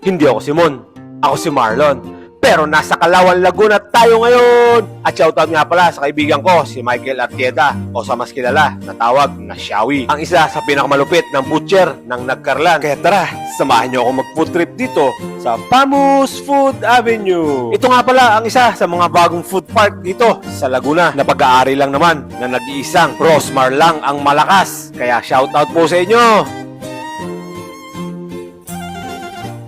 Hindi ako si Mon, ako si Marlon. Pero nasa Kalawan, Laguna tayo ngayon! At shoutout nga pala sa kaibigan ko, si Michael Artieda, o sa mas kilala na tawag na Shawi. Ang isa sa pinakamalupit ng butcher ng Nagkarlan. Kaya tara, samahan niyo ako mag-food trip dito sa Pamus Food Avenue. Ito nga pala ang isa sa mga bagong food park dito sa Laguna na pag-aari lang naman na nag-iisang Rosmar lang ang malakas. Kaya shoutout po sa inyo!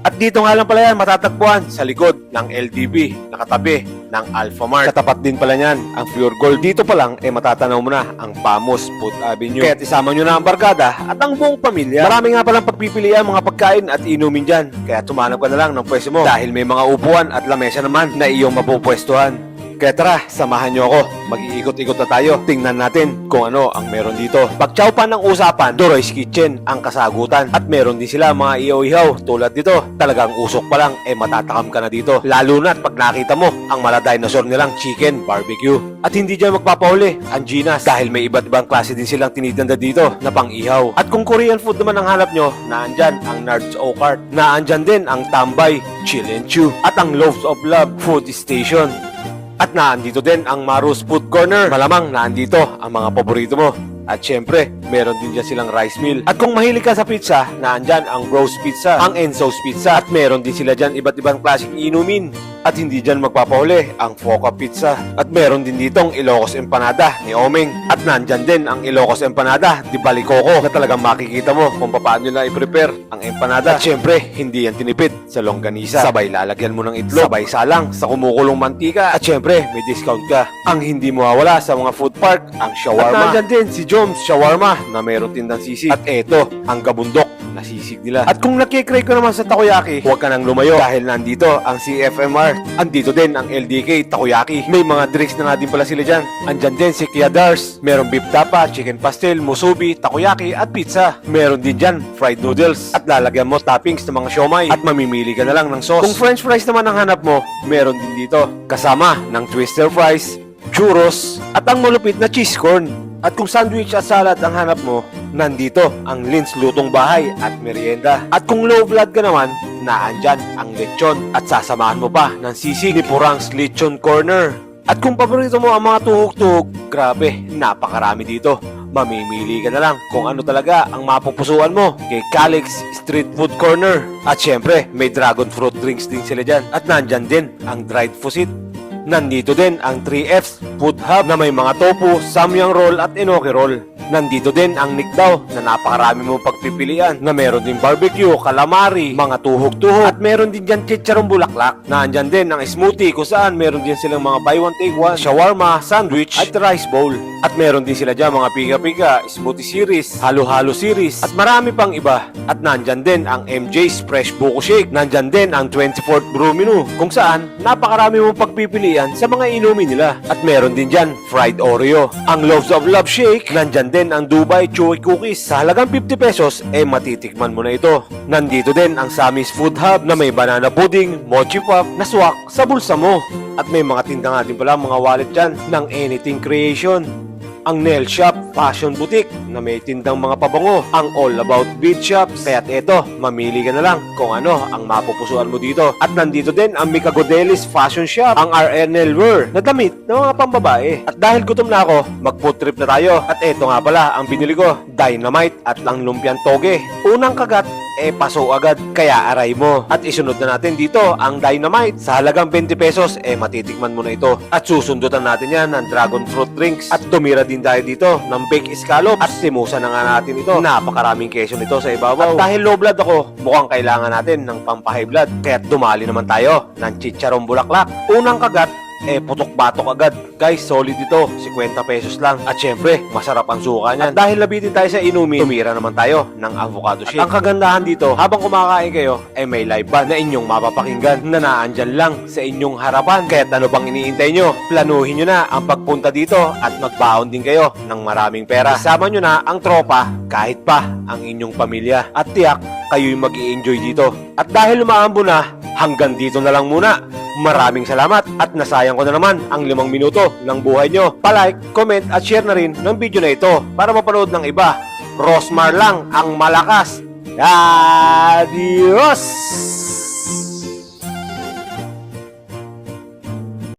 At dito nga lang pala yan matatagpuan sa likod ng LDB, nakatabi ng Alpha Mart. Katapat din pala niyan ang Pure Gold. Dito pa lang matatanaw mo na ang Pamus Food Avenue. Kaya't isama nyo na ang barkada at ang buong pamilya. Marami nga palang pagpipilian mga pagkain at inumin dyan. Kaya tumanap ka na lang ng pwesto mo dahil may mga upuan at lamesa naman na iyong mapupwestuhan. Kaya tara, samahan nyo ako. Mag-iikot-ikot na tayo. Tingnan natin kung ano ang meron dito. Pagtsaw pa ng usapan, Doroy's Kitchen ang kasagutan. At meron din sila mga ihaw-ihaw tulad dito. Talagang usok pa lang, matatakam ka na dito. Lalo na pag nakita mo ang mala dinosaur nilang chicken barbecue. At hindi dyan magpapahuli ang Ginas dahil may iba't ibang klase din silang tinitanda dito na pang-ihaw. At kung Korean food naman ang hanap nyo, naandyan ang Nards Okart. Naandyan din ang Tambay, Chill and Chew. At ang Loaves of Love Food Station. At naandito din ang Marus Food Corner. Malamang naandito ang mga paborito mo. At syempre, meron din dyan silang rice meal. At kung mahilig ka sa pizza, naandyan ang Bros Pizza, ang Enzo's Pizza. At meron din sila dyan iba't ibang klaseng inumin. At hindi dyan magpapahuli ang Foca Pizza. At meron din ditong Ilocos Empanada ni Omeng. At nandyan din ang Ilocos Empanada di Balicoco na talagang makikita mo kung paano nila i-prepare ang empanada. At syempre, hindi yan tinipid sa longganisa. Sabay lalagyan mo ng itlog. Sabay salang sa kumukulong mantika. At syempre, may discount ka. Ang hindi mawawala sa mga food park, ang shawarma. At nandyan din si Joms Shawarma na mayroon tindang sisig. At eto, ang gabundok na sisig nila. At kung nakikrave ka naman sa takoyaki, huwag ka nang lumayo dahil nandito ang CFMR. Andito din ang LDK Takoyaki. May mga drinks na nga din pala sila dyan. Andyan din si Kiadars. Merong beef tapa, chicken pastel, musubi, takoyaki at pizza. Meron din dyan fried noodles. At lalagyan mo toppings ng mga siomay. At mamimili ka na lang ng sauce. Kung french fries naman ang hanap mo, meron din dito. Kasama ng twister fries, churros, at ang malupit na cheese corn. At kung sandwich at salad ang hanap mo, nandito ang Lin's Lutong Bahay at Merienda. At kung low blood ka naman, naandyan ang lechon. At sasamahan mo pa ng sisig ni Purang's Lechon Corner. At kung paborito mo ang mga tuhog-tuhog, grabe, napakarami dito. Mamimili ka na lang kung ano talaga ang mapupusuan mo kay Calix Street Food Corner. At syempre, may dragon fruit drinks din sila dyan. At nandyan din ang dried fusit. Nandito din ang 3F's Food Hub na may mga tofu, samyang roll at enoki roll. Nandito din ang Nikdaw na napakarami mong pagpipilian na meron din barbecue, calamari, mga tuhog-tuhog at meron din dyan chicharong bulaklak. Naandyan din ang smoothie kung saan meron din silang mga buy one take one, shawarma, sandwich at rice bowl. At meron din sila dyan mga pika-pika, smoothie series, halo-halo series at marami pang iba. At nandyan din ang MJ's Fresh Buko Shake. Nandyan din ang 24th Brew Menu kung saan napakarami mong pagpipilian sa mga inumin nila. At meron din dyan fried Oreo. Ang Loaves of Love Shake, nandyan din ang Dubai Chewy Cookies. Sa halagang 50 pesos, matitikman mo na ito. Nandito din ang Sammy's Food Hub na may banana pudding, mochi pop, na swak sa bulsa mo. At may mga tinda nga din pala mga wallet dyan ng Anything Creation. Ang Nail Shop Fashion Boutique na may tindang mga pabango, ang All About Bead Shops. Kaya't eto, mamili ka na lang kung ano ang mapupusuan mo dito. At nandito din ang Mika Godelis Fashion Shop, ang RNL Wear na damit ng mga pambabae. At dahil gutom na ako, mag-food trip na tayo. At eto nga pala ang binili ko, Dynamite at ang Lumpiang Toge. Unang kagat, paso agad, kaya aray mo. At isunod na natin dito ang Dynamite. Sa halagang 20 pesos, matitikman mo na ito. At susundutan natin yan ng Dragon Fruit Drinks. At tumira din tayo dito ng Baked Scallops. At simusa na nga natin ito. Napakaraming kesyo nito sa ibabaw. At dahil low blood ako, mukhang kailangan natin ng pampahay blood. Kaya dumali naman tayo ng chicharong bulaklak. Unang kagat, putok-batok agad. Guys, solid ito. 50 pesos lang. At syempre, masarap ang suka niyan. At dahil nabitin tayo sa inumin, tumira naman tayo ng avocado shake. At ang kagandahan dito, habang kumakain kayo, may live band na inyong mapapakinggan na naandyan lang sa inyong harapan. Kaya't ano pang iniintay nyo? Planuhin nyo na ang pagpunta dito at magbaon din kayo ng maraming pera. Isama nyo na ang tropa, kahit pa ang inyong pamilya. At tiyak, kayo'y mag-i-enjoy dito. At dahil umaambo na, hanggang dito na lang muna. Maraming salamat at nasayang ko na naman ang 5 minuto ng buhay nyo. Palike, comment at share na rin ng video na ito para mapanood ng iba. Rosmar lang ang malakas. Adios!